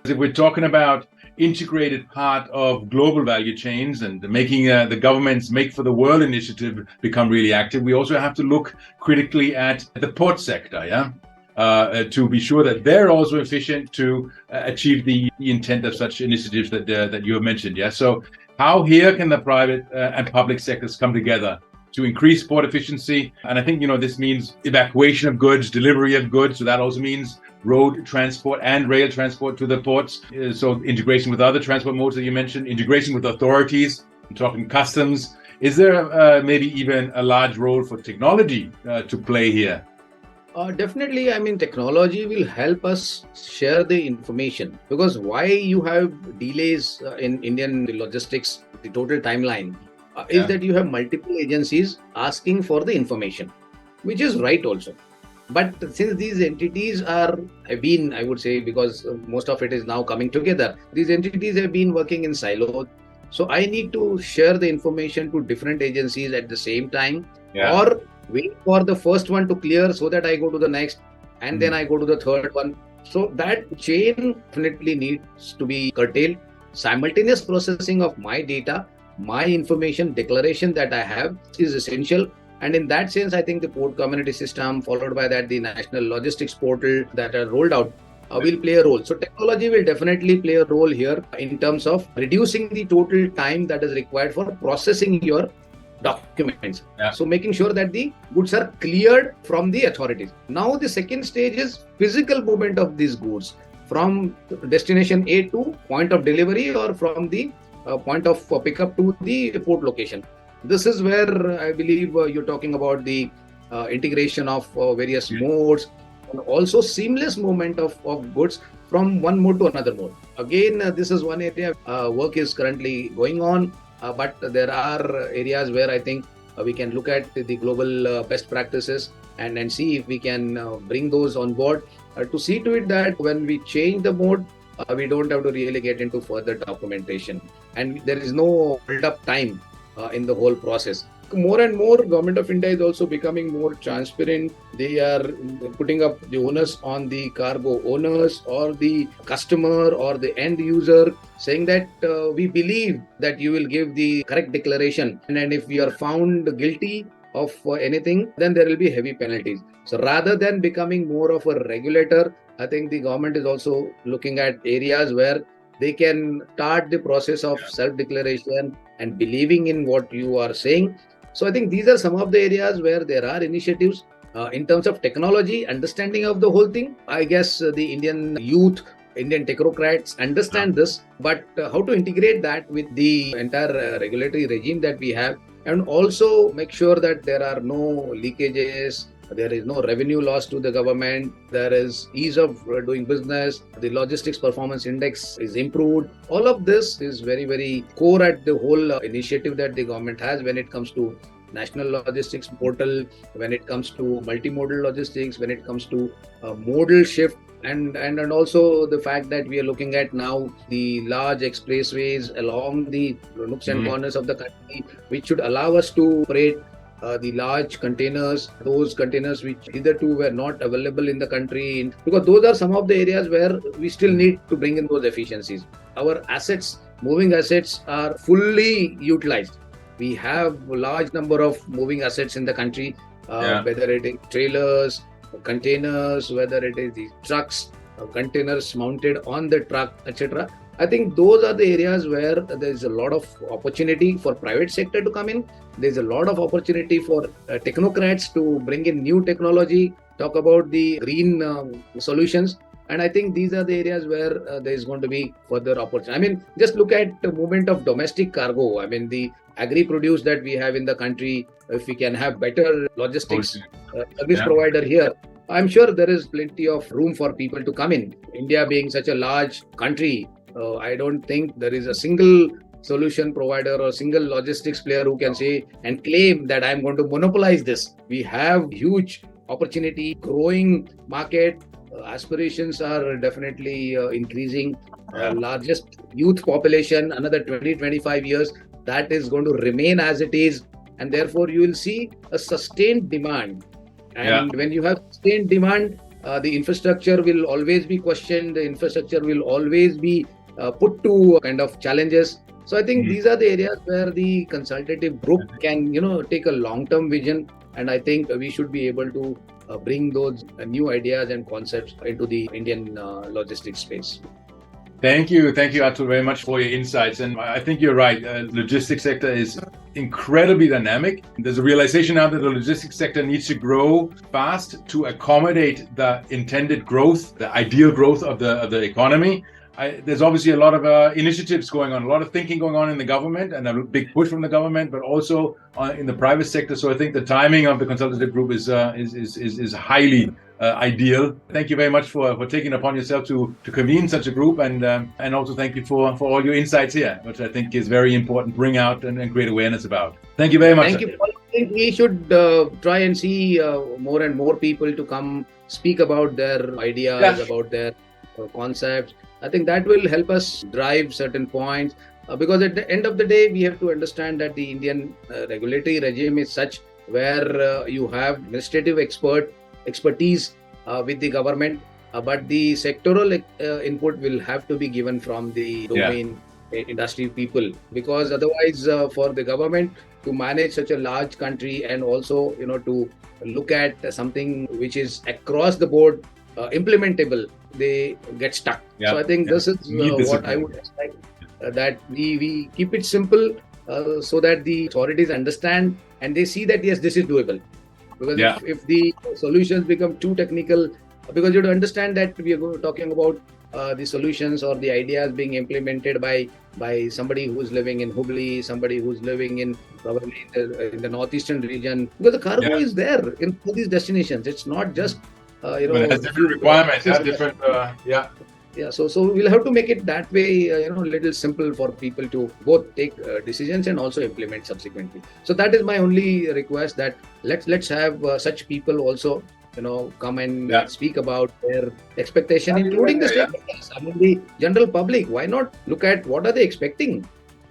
If we're talking about integrated part of global value chains and making the government's Make for the World initiative become really active, we also have to look critically at the port sector, to be sure that they're also efficient to achieve the intent of such initiatives that you have mentioned. So how here can the private and public sectors come together to increase port efficiency? And I think, this means evacuation of goods, delivery of goods. So that also means road transport and rail transport to the ports. So integration with other transport modes that you mentioned, integration with authorities, I'm talking customs. Is there maybe even a large role for technology to play here? Definitely, technology will help us share the information, because why you have delays in Indian logistics, the total timeline, is that you have multiple agencies asking for the information, which is right also. But since these entities have been, I would say, because most of it is now coming together, these entities have been working in silos. So I need to share the information to different agencies at the same time, or wait for the first one to clear so that I go to the next, and then I go to the third one. So that chain definitely needs to be curtailed. Simultaneous processing of my data, my information declaration that I have is essential. And in that sense, I think the port community system, followed by that the national logistics portal that are rolled out, will play a role. So technology will definitely play a role here in terms of reducing the total time that is required for processing your documents. So making sure that the goods are cleared from the authorities. Now the second stage is physical movement of these goods from destination A to point of delivery, or from the point of pickup to the port location. This is where I believe you're talking about the integration of various modes, and also seamless movement of goods from one mode to another mode. Again, this is one area work is currently going on. But there are areas where I think we can look at the global best practices and see if we can bring those on board to see to it that when we change the mode, we don't have to really get into further documentation, and there is no hold-up time in the whole process. More and more, Government of India is also becoming more transparent. They are putting up the onus on the cargo owners or the customer or the end user, saying that we believe that you will give the correct declaration, and if you are found guilty of anything, then there will be heavy penalties. So rather than becoming more of a regulator, I think the government is also looking at areas where they can start the process of self-declaration and believing in what you are saying. So I think these are some of the areas where there are initiatives in terms of technology, understanding of the whole thing. I guess the Indian youth, Indian technocrats understand this, but how to integrate that with the entire regulatory regime that we have, and also make sure that there are no leakages, there is no revenue loss to the government, there is ease of doing business, the logistics performance index is improved. All of this is very, very core at the whole initiative that the government has when it comes to national logistics portal, when it comes to multimodal logistics, when it comes to modal shift, and also the fact that we are looking at now the large expressways along the nooks and corners of the country, which should allow us to operate the large containers, those containers which hitherto were not available in the country, because those are some of the areas where we still need to bring in those efficiencies. Our assets, moving assets, are fully utilized. We have a large number of moving assets in the country, whether it is trailers, containers, whether it is the trucks, containers mounted on the truck, etc. I think those are the areas where there is a lot of opportunity for private sector to come in. There is a lot of opportunity for technocrats to bring in new technology, talk about the green solutions. And I think these are the areas where there is going to be further opportunity. Just look at the movement of domestic cargo. The agri-produce that we have in the country, if we can have better logistics service provider here, I'm sure there is plenty of room for people to come in. India being such a large country, I don't think there is a single solution provider or single logistics player who can say and claim that I'm going to monopolize this. We have huge opportunity, growing market, aspirations are definitely increasing. Largest youth population, another 20-25 years, that is going to remain as it is, and therefore you will see a sustained demand. And when you have sustained demand, the infrastructure will always be questioned. The infrastructure will always be put to kind of challenges. So I think these are the areas where the consultative group can, take a long-term vision. And I think we should be able to bring those new ideas and concepts into the Indian logistics space. Thank you, Atul, very much for your insights. And I think you're right. Logistics sector is incredibly dynamic. There's a realization now that the logistics sector needs to grow fast to accommodate the intended growth, the ideal growth of the economy. There's obviously a lot of initiatives going on, a lot of thinking going on in the government, and a big push from the government, but also in the private sector. So I think the timing of the consultative group is highly ideal. Thank you very much for taking upon yourself to convene such a group, and also thank you for all your insights here, which I think is very important to bring out and create awareness about. Thank you very much. Thank you. I think we should try and see more and more people to come speak about their ideas, about their concepts. I think that will help us drive certain points because at the end of the day, we have to understand that the Indian regulatory regime is such where you have administrative expertise with the government, but the sectoral input will have to be given from the domain industry people, because otherwise for the government to manage such a large country and also to look at something which is across the board implementable, they get stuck. So I think this is what I would expect, that we keep it simple so that the authorities understand and they see that yes, this is doable. Because if the solutions become too technical, because you have to understand that we are talking about the solutions or the ideas being implemented by somebody who's living in Hubli, somebody who's living in probably in the northeastern region, because the cargo is there in all these destinations. It's not just but it has different requirements, different so we'll have to make it that way, a little simple for people to both take decisions and also implement subsequently. So that is my only request, that let's have such people also come and speak about their expectation, including the stakeholders. I mean, the general public. Why not look at what are they expecting?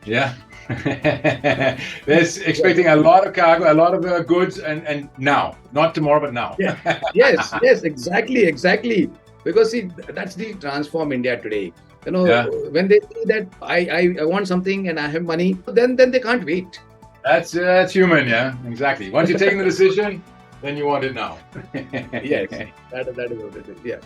They're expecting a lot of cargo, a lot of goods, and now, not tomorrow, but now. Yes, exactly. Because see, that's the transform India today. When they see that I want something and I have money, then they can't wait. That's human, exactly. Once you're taking the decision, then you want it now. Yes, that is what it is. Yeah.